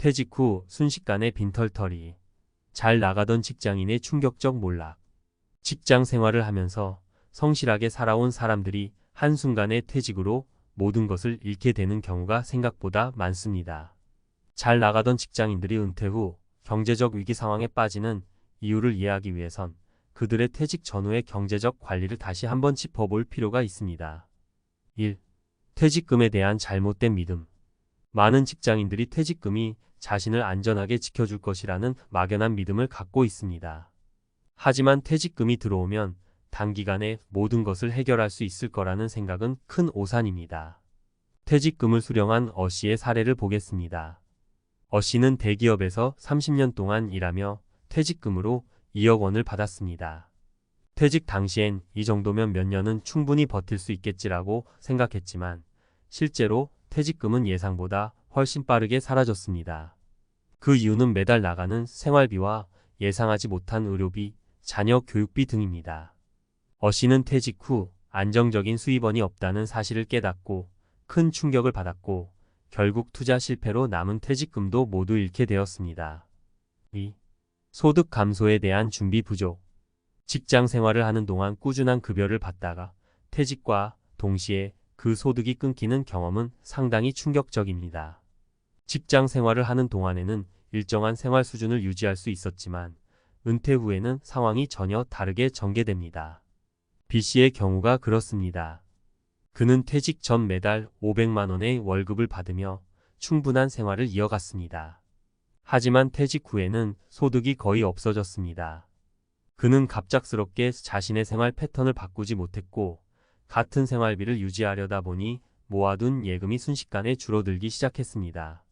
퇴직 후 순식간에 빈털터리. 잘 나가던 직장인의 충격적 몰락. 직장 생활을 하면서 성실하게 살아온 사람들이 한순간에 퇴직으로 모든 것을 잃게 되는 경우가 생각보다 많습니다. 잘 나가던 직장인들이 은퇴 후 경제적 위기 상황에 빠지는 이유를 이해하기 위해선 그들의 퇴직 전후의 경제적 관리를 다시 한번 짚어볼 필요가 있습니다. 1. 퇴직금에 대한 잘못된 믿음. 많은 직장인들이 퇴직금이 자신을 안전하게 지켜줄 것이라는 막연한 믿음을 갖고 있습니다. 하지만 퇴직금이 들어오면 단기간에 모든 것을 해결할 수 있을 거라는 생각은 큰 오산입니다. 퇴직금을 수령한 어 씨의 사례를 보겠습니다. 어 씨는 대기업에서 30년 동안 일하며 퇴직금으로 2억 원을 받았습니다. 퇴직 당시엔 이 정도면 몇 년은 충분히 버틸 수 있겠지라고 생각했지만 실제로 퇴직금은 예상보다 훨씬 빠르게 사라졌습니다. 그 이유는 매달 나가는 생활비와 예상하지 못한 의료비, 자녀 교육비 등입니다. 어 씨는 퇴직 후 안정적인 수입원이 없다는 사실을 깨닫고 큰 충격을 받았고 결국 투자 실패로 남은 퇴직금도 모두 잃게 되었습니다. 2. 소득 감소에 대한 준비 부족. 직장 생활을 하는 동안 꾸준한 급여를 받다가 퇴직과 동시에 그 소득이 끊기는 경험은 상당히 충격적입니다. 직장 생활을 하는 동안에는 일정한 생활 수준을 유지할 수 있었지만 은퇴 후에는 상황이 전혀 다르게 전개됩니다. B 씨의 경우가 그렇습니다. 그는 퇴직 전 매달 500만 원의 월급을 받으며 충분한 생활을 이어갔습니다. 하지만 퇴직 후에는 소득이 거의 없어졌습니다. 그는 갑작스럽게 자신의 생활 패턴을 바꾸지 못했고 같은 생활비를 유지하려다 보니 모아둔 예금이 순식간에 줄어들기 시작했습니다.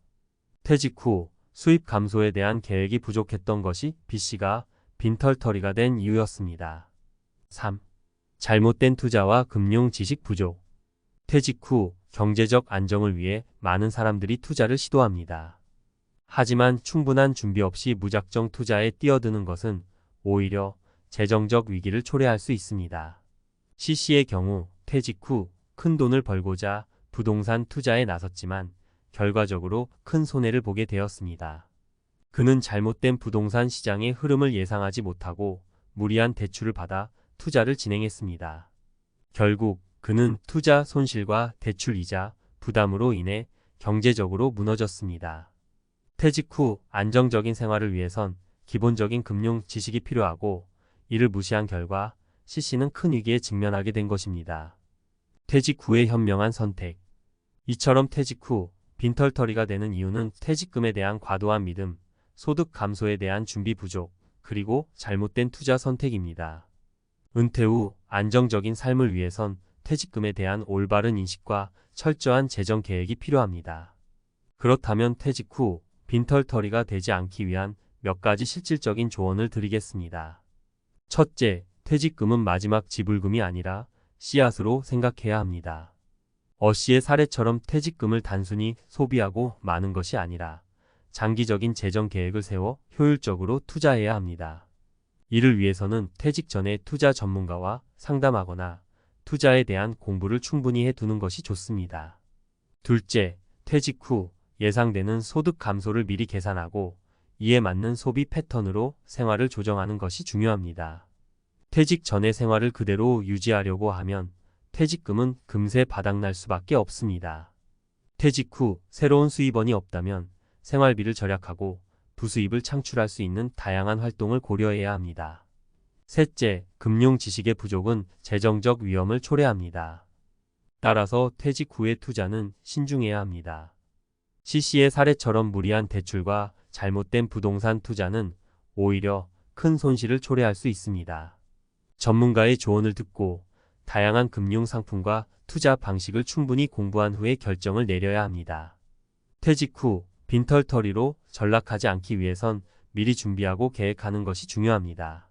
퇴직 후 수입 감소에 대한 계획이 부족했던 것이 B 씨가 빈털터리가 된 이유였습니다. 3. 잘못된 투자와 금융 지식 부족. 퇴직 후 경제적 안정을 위해 많은 사람들이 투자를 시도합니다. 하지만 충분한 준비 없이 무작정 투자에 뛰어드는 것은 오히려 재정적 위기를 초래할 수 있습니다. C 씨의 경우 퇴직 후 큰 돈을 벌고자 부동산 투자에 나섰지만 결과적으로 큰 손해를 보게 되었습니다. 그는 잘못된 부동산 시장의 흐름을 예상하지 못하고 무리한 대출을 받아 투자를 진행했습니다. 결국 그는 투자 손실과 대출 이자 부담으로 인해 경제적으로 무너졌습니다. 퇴직 후 안정적인 생활을 위해선 기본적인 금융 지식이 필요하고 이를 무시한 결과 C씨는 큰 위기에 직면하게 된 것입니다. 퇴직 후의 현명한 선택. 이처럼 퇴직 후 빈털터리가 되는 이유는 퇴직금에 대한 과도한 믿음, 소득 감소에 대한 준비 부족, 그리고 잘못된 투자 선택입니다. 은퇴 후 안정적인 삶을 위해선 퇴직금에 대한 올바른 인식과 철저한 재정 계획이 필요합니다. 그렇다면 퇴직 후 빈털터리가 되지 않기 위한 몇 가지 실질적인 조언을 드리겠습니다. 첫째, 퇴직금은 마지막 지불금이 아니라 씨앗으로 생각해야 합니다. 어 씨의 사례처럼 퇴직금을 단순히 소비하고 마는 것이 아니라 장기적인 재정 계획을 세워 효율적으로 투자해야 합니다. 이를 위해서는 퇴직 전에 투자 전문가와 상담하거나 투자에 대한 공부를 충분히 해두는 것이 좋습니다. 둘째, 퇴직 후 예상되는 소득 감소를 미리 계산하고 이에 맞는 소비 패턴으로 생활을 조정하는 것이 중요합니다. 퇴직 전의 생활을 그대로 유지하려고 하면 퇴직금은 금세 바닥날 수밖에 없습니다. 퇴직 후 새로운 수입원이 없다면 생활비를 절약하고 부수입을 창출할 수 있는 다양한 활동을 고려해야 합니다. 셋째, 금융 지식의 부족은 재정적 위험을 초래합니다. 따라서 퇴직 후의 투자는 신중해야 합니다. C씨의 사례처럼 무리한 대출과 잘못된 부동산 투자는 오히려 큰 손실을 초래할 수 있습니다. 전문가의 조언을 듣고 다양한 금융 상품과 투자 방식을 충분히 공부한 후에 결정을 내려야 합니다. 퇴직 후 빈털터리로 전락하지 않기 위해선 미리 준비하고 계획하는 것이 중요합니다.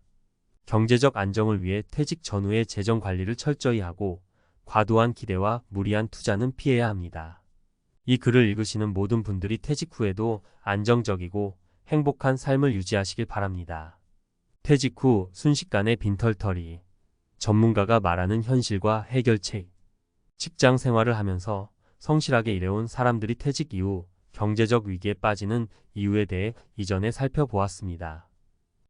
경제적 안정을 위해 퇴직 전후의 재정 관리를 철저히 하고 과도한 기대와 무리한 투자는 피해야 합니다. 이 글을 읽으시는 모든 분들이 퇴직 후에도 안정적이고 행복한 삶을 유지하시길 바랍니다. 퇴직 후 순식간에 빈털터리. 전문가가 말하는 현실과 해결책. 직장 생활을 하면서 성실하게 일해온 사람들이 퇴직 이후 경제적 위기에 빠지는 이유에 대해 이전에 살펴보았습니다.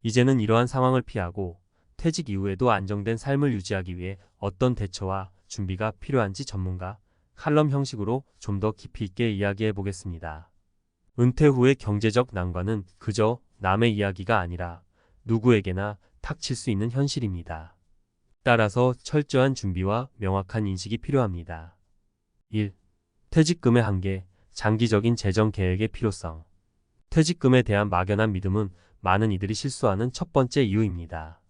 이제는 이러한 상황을 피하고 퇴직 이후에도 안정된 삶을 유지하기 위해 어떤 대처와 준비가 필요한지 전문가 칼럼 형식으로 좀 더 깊이 있게 이야기해 보겠습니다. 은퇴 후의 경제적 난관은 그저 남의 이야기가 아니라 누구에게나 닥칠 수 있는 현실입니다. 따라서 철저한 준비와 명확한 인식이 필요합니다. 1. 퇴직금의 한계, 장기적인 재정 계획의 필요성. 퇴직금에 대한 막연한 믿음은 많은 이들이 실수하는 첫 번째 이유입니다.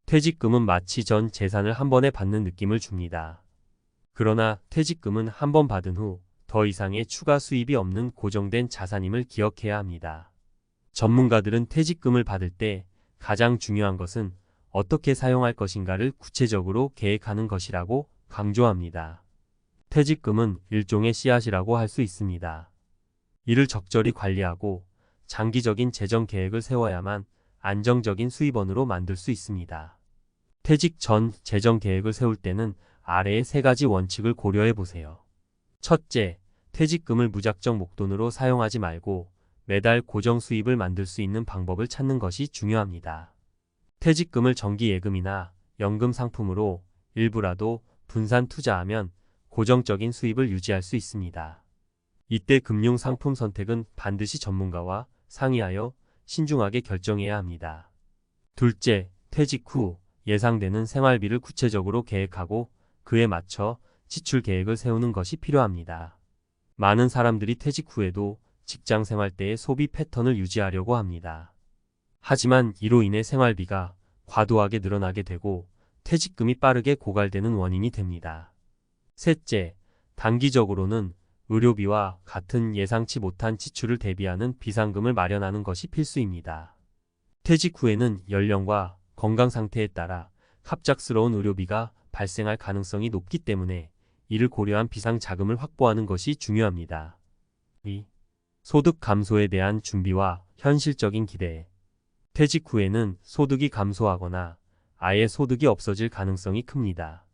퇴직금은 마치 전 재산을 한 번에 받는 느낌을 줍니다. 그러나 퇴직금은 한 번 받은 후 더 이상의 추가 수입이 없는 고정된 자산임을 기억해야 합니다. 전문가들은 퇴직금을 받을 때 가장 중요한 것은 어떻게 사용할 것인가를 구체적으로 계획하는 것이라고 강조합니다. 퇴직금은 일종의 씨앗이라고 할 수 있습니다. 이를 적절히 관리하고 장기적인 재정 계획을 세워야만 안정적인 수입원으로 만들 수 있습니다. 퇴직 전 재정 계획을 세울 때는 아래의 세 가지 원칙을 고려해 보세요. 첫째, 퇴직금을 무작정 목돈으로 사용하지 말고 매달 고정 수입을 만들 수 있는 방법을 찾는 것이 중요합니다. 퇴직금을 정기예금이나 연금 상품으로 일부라도 분산 투자하면 고정적인 수입을 유지할 수 있습니다. 이때 금융 상품 선택은 반드시 전문가와 상의하여 신중하게 결정해야 합니다. 둘째, 퇴직 후 예상되는 생활비를 구체적으로 계획하고 그에 맞춰 지출 계획을 세우는 것이 필요합니다. 많은 사람들이 퇴직 후에도 직장 생활 때의 소비 패턴을 유지하려고 합니다. 하지만 이로 인해 생활비가 과도하게 늘어나게 되고 퇴직금이 빠르게 고갈되는 원인이 됩니다. 셋째, 단기적으로는 의료비와 같은 예상치 못한 지출을 대비하는 비상금을 마련하는 것이 필수입니다. 퇴직 후에는 연령과 건강 상태에 따라 갑작스러운 의료비가 발생할 가능성이 높기 때문에 이를 고려한 비상 자금을 확보하는 것이 중요합니다. 2. 소득 감소에 대한 준비와 현실적인 기대. 퇴직 후에는 소득이 감소하거나 아예 소득이 없어질 가능성이 큽니다.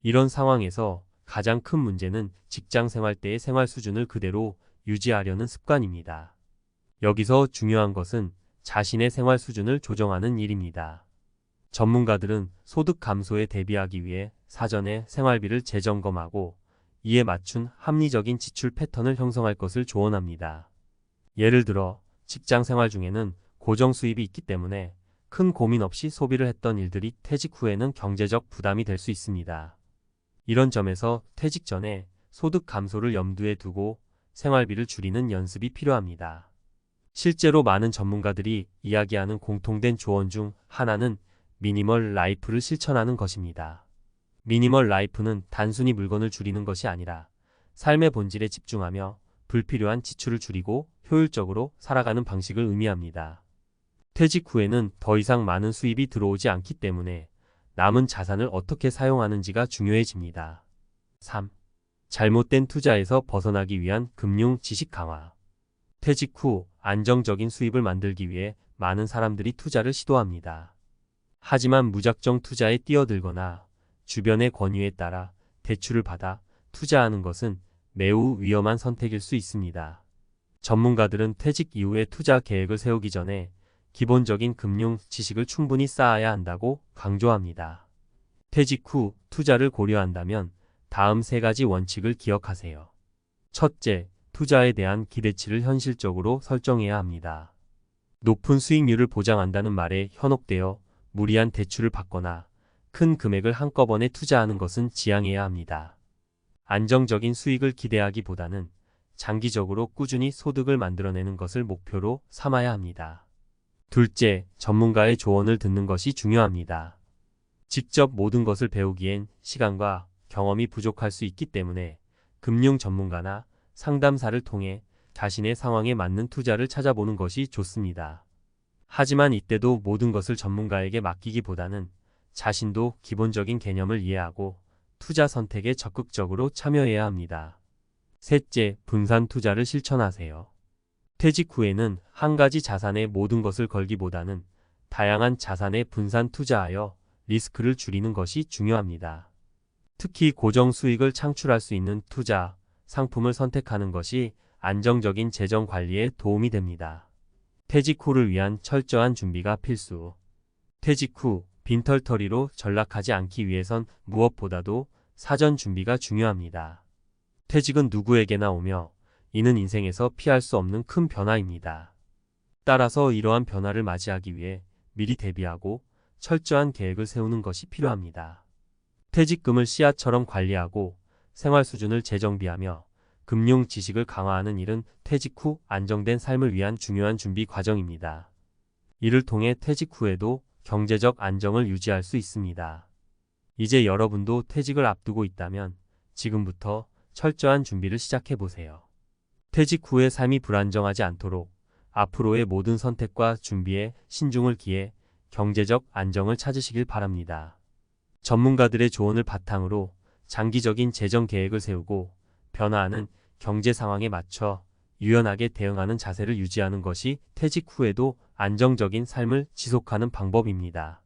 이런 상황에서 가장 큰 문제는 직장 생활 때의 생활 수준을 그대로 유지하려는 습관입니다. 여기서 중요한 것은 자신의 생활 수준을 조정하는 일입니다. 전문가들은 소득 감소에 대비하기 위해 사전에 생활비를 재점검하고 이에 맞춘 합리적인 지출 패턴을 형성할 것을 조언합니다. 예를 들어 직장 생활 중에는 고정 수입이 있기 때문에 큰 고민 없이 소비를 했던 일들이 퇴직 후에는 경제적 부담이 될 수 있습니다. 이런 점에서 퇴직 전에 소득 감소를 염두에 두고 생활비를 줄이는 연습이 필요합니다. 실제로 많은 전문가들이 이야기하는 공통된 조언 중 하나는 미니멀 라이프를 실천하는 것입니다. 미니멀 라이프는 단순히 물건을 줄이는 것이 아니라 삶의 본질에 집중하며 불필요한 지출을 줄이고 효율적으로 살아가는 방식을 의미합니다. 퇴직 후에는 더 이상 많은 수입이 들어오지 않기 때문에 남은 자산을 어떻게 사용하는지가 중요해집니다. 3. 잘못된 투자에서 벗어나기 위한 금융 지식 강화. 퇴직 후 안정적인 수입을 만들기 위해 많은 사람들이 투자를 시도합니다. 하지만 무작정 투자에 뛰어들거나 주변의 권유에 따라 대출을 받아 투자하는 것은 매우 위험한 선택일 수 있습니다. 전문가들은 퇴직 이후에 투자 계획을 세우기 전에 기본적인 금융 지식을 충분히 쌓아야 한다고 강조합니다. 퇴직 후 투자를 고려한다면 다음 세 가지 원칙을 기억하세요. 첫째, 투자에 대한 기대치를 현실적으로 설정해야 합니다. 높은 수익률을 보장한다는 말에 현혹되어 무리한 대출을 받거나 큰 금액을 한꺼번에 투자하는 것은 지양해야 합니다. 안정적인 수익을 기대하기보다는 장기적으로 꾸준히 소득을 만들어내는 것을 목표로 삼아야 합니다. 둘째, 전문가의 조언을 듣는 것이 중요합니다. 직접 모든 것을 배우기엔 시간과 경험이 부족할 수 있기 때문에 금융 전문가나 상담사를 통해 자신의 상황에 맞는 투자를 찾아보는 것이 좋습니다. 하지만 이때도 모든 것을 전문가에게 맡기기보다는 자신도 기본적인 개념을 이해하고 투자 선택에 적극적으로 참여해야 합니다. 셋째, 분산 투자를 실천하세요. 퇴직 후에는 한 가지 자산에 모든 것을 걸기보다는 다양한 자산에 분산 투자하여 리스크를 줄이는 것이 중요합니다. 특히 고정 수익을 창출할 수 있는 투자, 상품을 선택하는 것이 안정적인 재정 관리에 도움이 됩니다. 퇴직 후를 위한 철저한 준비가 필수. 퇴직 후 빈털터리로 전락하지 않기 위해선 무엇보다도 사전 준비가 중요합니다. 퇴직은 누구에게나 오며 이는 인생에서 피할 수 없는 큰 변화입니다. 따라서 이러한 변화를 맞이하기 위해 미리 대비하고 철저한 계획을 세우는 것이 필요합니다. 퇴직금을 씨앗처럼 관리하고 생활 수준을 재정비하며 금융 지식을 강화하는 일은 퇴직 후 안정된 삶을 위한 중요한 준비 과정입니다. 이를 통해 퇴직 후에도 경제적 안정을 유지할 수 있습니다. 이제 여러분도 퇴직을 앞두고 있다면 지금부터 철저한 준비를 시작해 보세요. 퇴직 후의 삶이 불안정하지 않도록 앞으로의 모든 선택과 준비에 신중을 기해 경제적 안정을 찾으시길 바랍니다. 전문가들의 조언을 바탕으로 장기적인 재정 계획을 세우고 변화하는 경제 상황에 맞춰 유연하게 대응하는 자세를 유지하는 것이 퇴직 후에도 안정적인 삶을 지속하는 방법입니다.